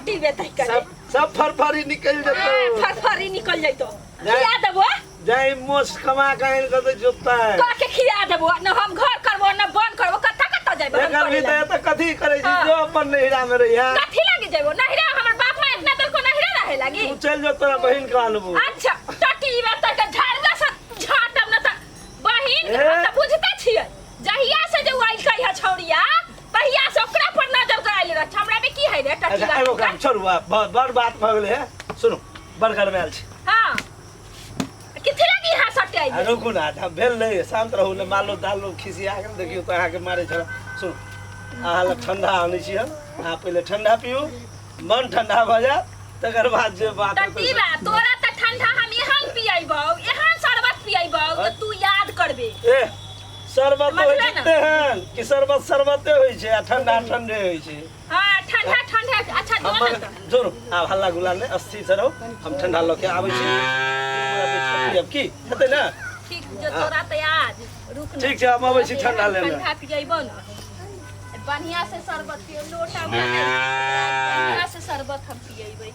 टटी बेतई कर सब फरफरी निकल जतो फरफरी निकल जइतो खिया देबो जाई मोस कमा काइन कर जोता है का के खिया देबो न हम घर करबो न बन करबो कत्ता कत्ता जाइबो एकर भी त कथी करे छी जो अपन नहिरा में रहिया कथी लागी जाइबो नहिरा हमर बाप मां इतना दूर को नहिरा रहे लागी तू चल जो तोरा बहिन का आनबो अच्छा टटी बेतई के झाड़गा से झाटम न त बहिन हम त बुझते छियै जहिया से जे आइल कहिया छौरिया तहिया से ओकरा पर नजर गराइल रह हमरा में की है रे टटी अच्छा एगो काम छोड़ुआ बड़ बात भ गेले है सुनो बड़गर में आल छी हां किथे लगी हां सटे आई रुकू ना हम भेल नहीं शांत रहू ने मालो दालो खिसिया के देखियो तो अहाँ के मारे छला सुन अहाँ ल ठंडा आनी छी हम अहाँ पहले ठंडा पियो मन ठंडा भ जा तकर बाद जे बात टटी बा तोरा त ठंडा हम एहन पियैबौ एहन शरबत पियैबौ त तू याद करबे ए शरबत होय जते हैं कि शरबते होय छै आ ठंडा ठंडे होय छै हां ठंडा ठंडा अच्छा दो ना त जोर आ हल्ला गुला ने अस्थिर से रहो हम ठंडा ल के आबै छी अब की हेतै ना ठीक जो तोरा त याद रुक ना ठीक छै हम आबै छी ठंडा लेने ठंडा पियैबौ ना बढ़िया से शरबत पियो लोटा बढ़िया से शरबत हम पियैबै